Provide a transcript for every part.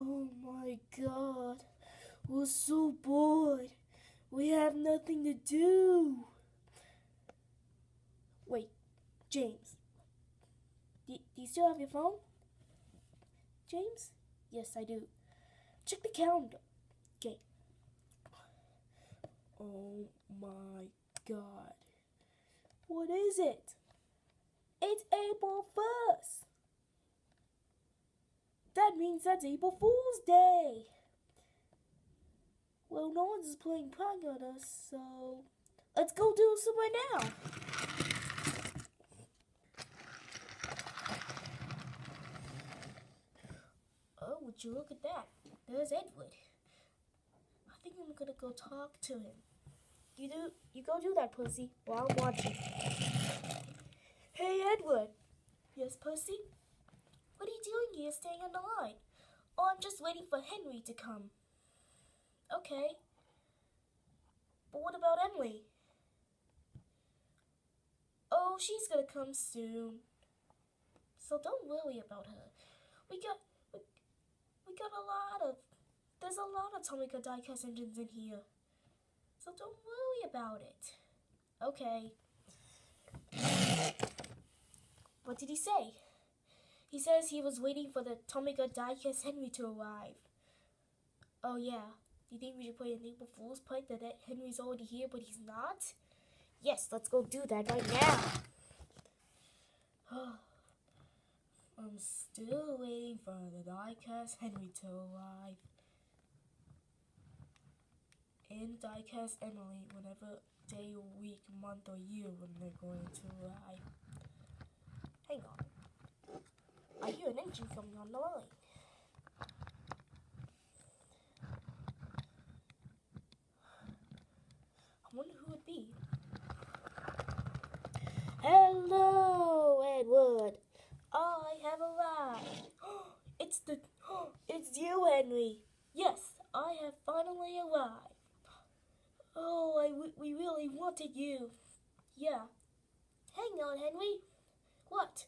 Oh my god, we're so bored. We have nothing to do. Wait, James, do you still have your phone? James? Yes, I do. Check the calendar. Okay. Oh my god. What is it? It's April 1st. That means that's April Fool's Day. Well, no one's playing prank on us, so let's go do some right now. Oh, would you look at that? There's Edward. I think I'm gonna go talk to him. You go do that, Percy, while I'm watching. Hey, Edward. Yes, Percy? What are you doing here staying on the line? Oh, I'm just waiting for Henry to come. Okay. But what about Emily? Oh, she's gonna come soon. So don't worry about her. We got there's a lot of tomica diecast engines in here. So don't worry about it. Okay. What did he say? He says he was waiting for the tomica diecast Henry to arrive. Oh yeah. Do you think we should play an April Fool's prank that Henry's already here but he's not? Yes, let's go do that right now. I'm still waiting for the diecast Henry to arrive. And diecast Emily whenever day, week, month, or year when they're going to arrive. Hang on. I hear an engine coming on the line. I wonder who it'd be. Hello, Edward. I have arrived. It's you, Henry. Yes, I have finally arrived. Oh, we really wanted you. Yeah. Hang on, Henry. What?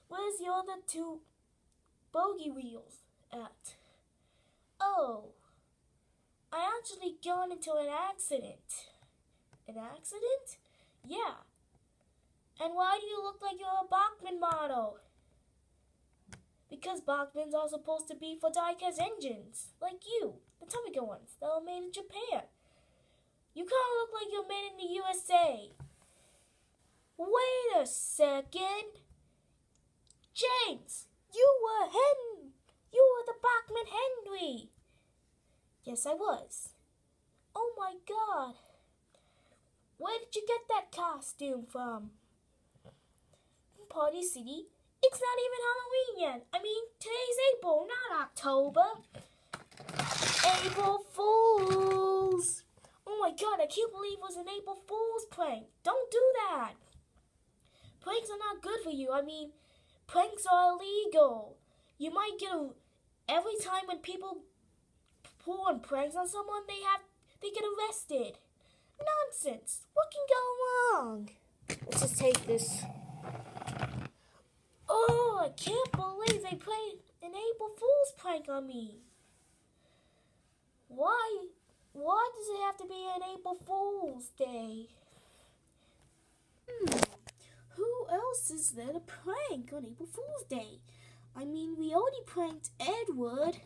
Where's the other two bogey wheels at? Oh, I actually got into an accident. An accident? Yeah. And why do you look like you're a Bachmann model? Because Bachmanns are supposed to be for diecast engines, like you, the tomica ones that are made in Japan. You kind of look like you're made in the USA. Wait a second. James, you were the Bachmann Henry. Yes, I was. Oh my god. Where did you get that costume from? Party City. It's not even Halloween yet. I mean, today's April, not October. April Fools. Oh my god, I can't believe it was an April Fool's prank. Don't do that. Pranks are not good for you. I mean, pranks are illegal. You might every time when people pull on pranks on someone, they get arrested. Nonsense. What can go wrong? Let's just take this. Oh, I can't believe they played an April Fool's prank on me. Why does it have to be an April Fool's Day? Who else is there to prank on April Fool's Day? I mean, we already pranked Edward,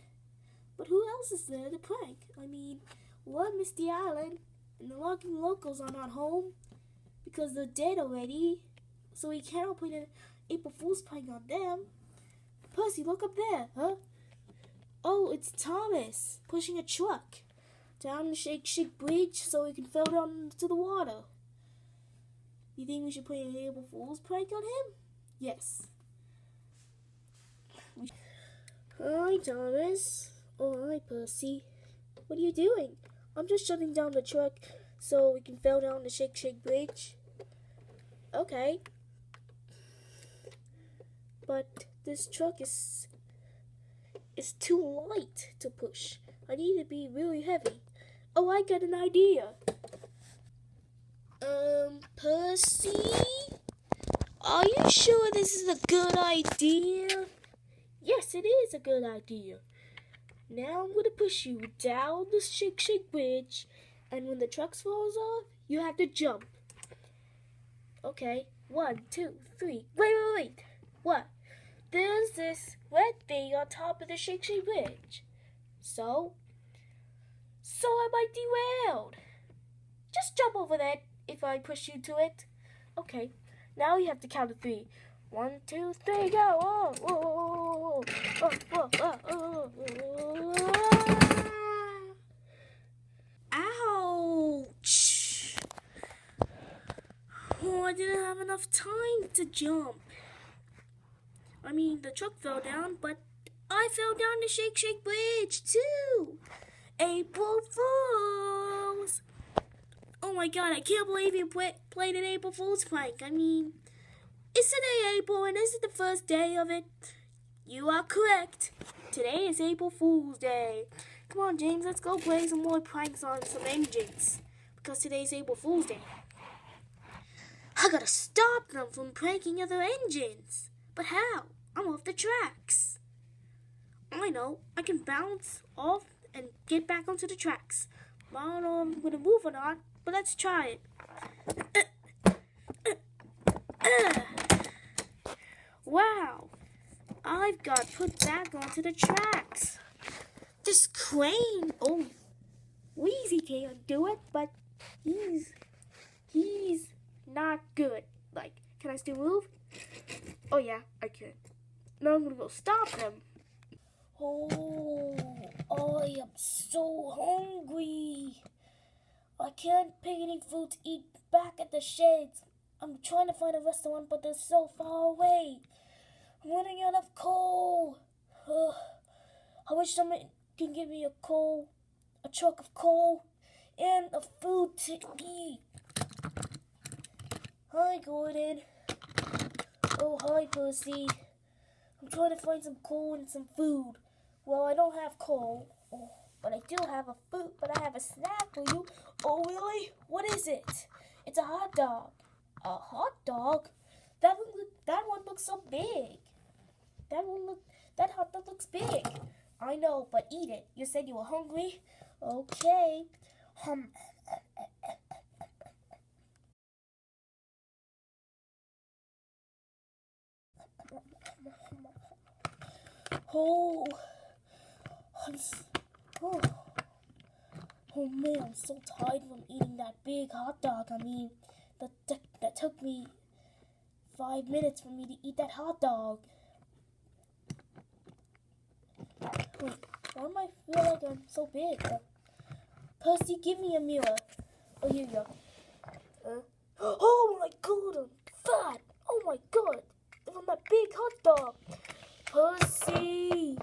but who else is there to prank? I mean, what Misty Island and the Logging Locals are not home because they're dead already, so we cannot put an April Fool's prank on them. Percy, look up there, huh? Oh, it's Thomas pushing a truck down the Shake Bridge so he can fall down to the water. You think we should play an April Fool's prank on him? Yes. Hi, Thomas. Oh, hi, Percy. What are you doing? I'm just shutting down the truck so we can fall down the Shake Bridge. Okay. But this truck is too light to push. I need to be really heavy. Oh, I got an idea. Percy? Are you sure this is a good idea? Yes, it is a good idea. Now I'm gonna push you down the shake bridge, and when the truck falls off, you have to jump. Okay, 1, 2, 3. Wait. What? There's this red thing on top of the shake bridge. So am I derailed? Just jump over that if I push you to it. Okay, now you have to count to 3. 1, 2, 3, go! Ouch! Oh, I didn't have enough time to jump. I mean, the truck fell down, but I fell down the shake bridge too. April Fools! Oh my god, I can't believe you played an April Fool's prank. I mean, it's today April, and is it the first day of it? You are correct. Today is April Fool's Day. Come on, James, let's go play some more pranks on some engines. Because today's April Fool's Day. I gotta stop them from pranking other engines. But how? I'm off the tracks. I know, I can bounce off and get back onto the tracks. I don't know if I'm gonna move or not, but let's try it. Wow, I've got put back onto the tracks. This crane, oh, Wheezy can't do it, but he's not good. Like, can I still move? Oh yeah, I can. Now I'm gonna go stop him. Oh, I am so hungry. I can't pick any food to eat back at the sheds. I'm trying to find a restaurant, but they're so far away. I'm running out of coal. I wish someone can give me a truck of coal, and a food to eat. Hi, Gordon. Oh, hi, Percy. I'm trying to find some coal and some food. Well, I don't have coal, but I do have a food. But I have a snack for you. Oh, really? What is it? It's a hot dog. A hot dog? That one looks so big. That hot dog looks big. I know, but eat it. You said you were hungry. Okay. Oh, oh man, I'm so tired from eating that big hot dog. I mean, that took me 5 minutes for me to eat that hot dog. Wait, why do I feel like I'm so big? Percy, give me a mirror. Oh, here you go. Oh my god, I'm fat. Oh my god, from that big hot dog. Percy,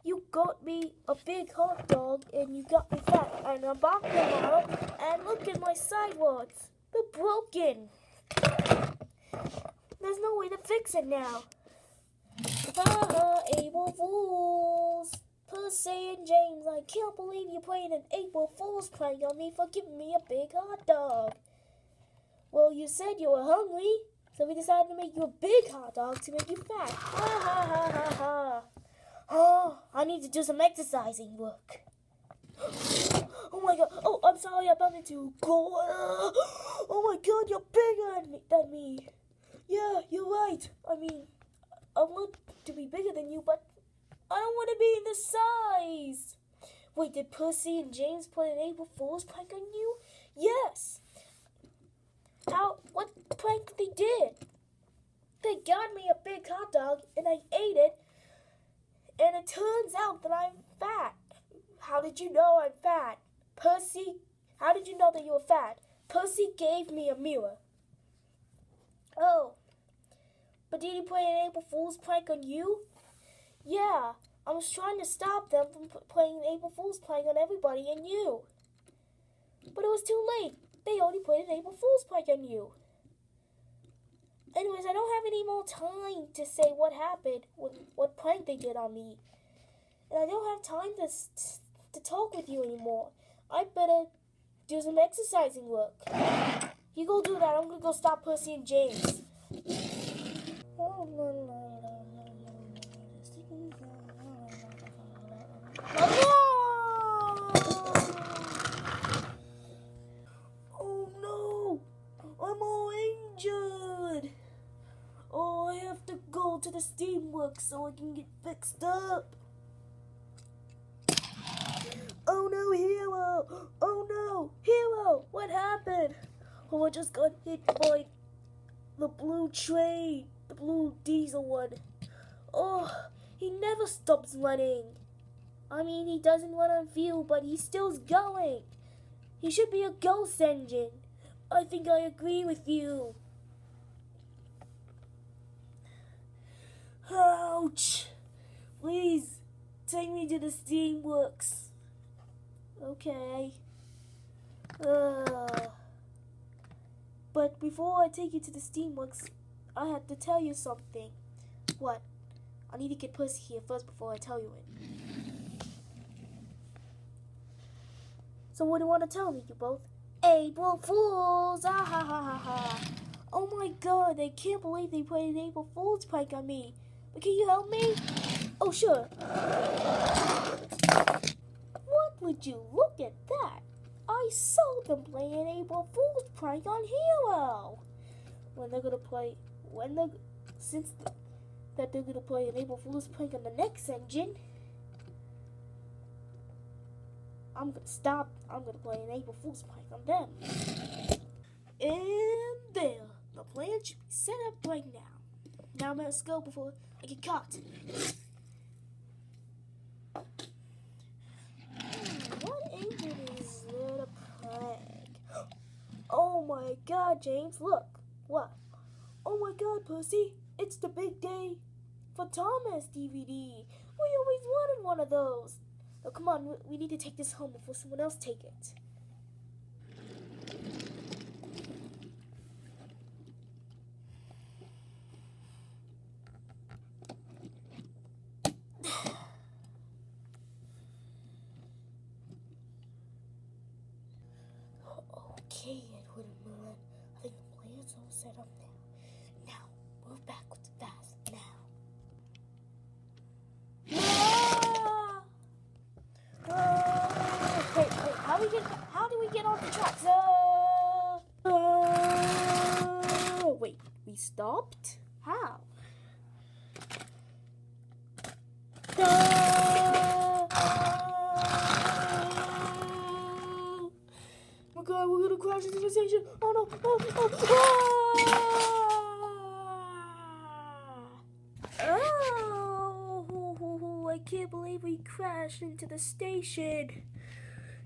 you got me a big hot dog and you got me fat. And I'm back tomorrow, and look at my sidewalks. They're broken. There's no way to fix it now. April Fools. Percy and James, I can't believe you played an April Fool's prank on me for giving me a big hot dog. Well, you said you were hungry, so we decided to make you a big hot dog to make you fat. Ha. Oh, I need to do some exercising work. Oh my god. Oh, I'm sorry I bumped into you. Oh my god, you're bigger than me. Yeah, you're right. I mean, I want to be bigger than you, but I don't want to be in the size. Wait, did Percy and James play an April Fool's prank on you? Yes. What prank they did? They got me a big hot dog and I ate it, and it turns out that I'm fat. How did you know I'm fat? Percy, how did you know that you were fat? Percy gave me a mirror. Oh, but did he play an April Fool's prank on you? Yeah, I was trying to stop them from playing an April Fool's prank on everybody and you. But it was too late. They already played an April Fool's prank on you. Anyways, I don't have any more time to say what happened, what prank they did on me. And I don't have time to talk with you anymore. I better do some exercising work. You go do that. I'm going to go stop Percy and James. to the steamworks so I can get fixed up. Oh no, Hero! Oh no, Hero! What happened? Oh, I just got hit by the blue train, the blue diesel one. Oh, he never stops running. I mean, he doesn't run on fuel, but he still's going. He should be a ghost engine. I think I agree with you. Ouch! Please, take me to the steamworks. Okay. But before I take you to the steamworks, I have to tell you something. What? I need to get Percy here first before I tell you it. So what do you want to tell me, you both? April Fools! Ah ha ha ha ha! Oh my god, I can't believe they played an April Fool's prank on me. But can you help me? Oh, sure. What would you look at that? I saw them play an April Fool's prank on Hero. They're gonna play an April Fool's prank on the next engine, I'm gonna play an April Fool's prank on them. And there, the plan should be set up right now. Now let's go before I get caught. What engine is there to prank? Oh my god, James, look. What? Oh my god, Percy, it's the big day for Thomas DVD. We always wanted one of those. Oh, come on, we need to take this home before someone else take it. Okay, Edward and Merlin, I think the plan's all set up now. Now, move backwards fast, now. Wait, how do we get off the tracks? Wait, we stopped? How? Oh my god, we're gonna crash into the station. Oh no, Oh, I can't believe we crashed into the station.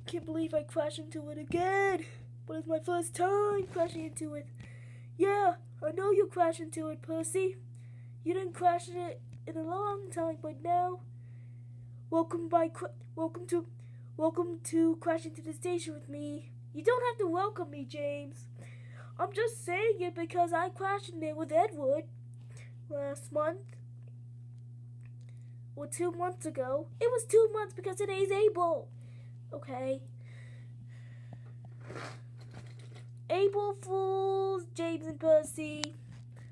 Can't believe I crashed into it again. But it's my first time crashing into it. Yeah, I know you crashed into it, Percy. You didn't crash in it in a long time, but now, welcome to crash into the station with me. You don't have to welcome me, James. I'm just saying it because I crashed in there with Edward last month. Or 2 months ago. It was 2 months because today's April. Okay. April Fools, James and Percy.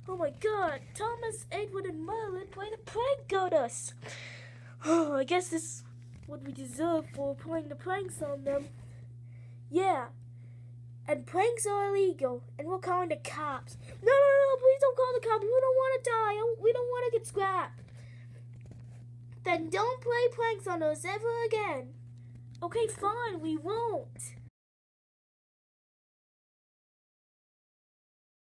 Oh my god, Thomas, Edward, and Merlin played a prank on us. Oh, I guess this is what we deserve for playing the pranks on them. Yeah. And pranks are illegal, and we're calling the cops. No, please don't call the cops. We don't want to die. We don't want to get scrapped. Then don't play pranks on us ever again. Okay, fine, we won't.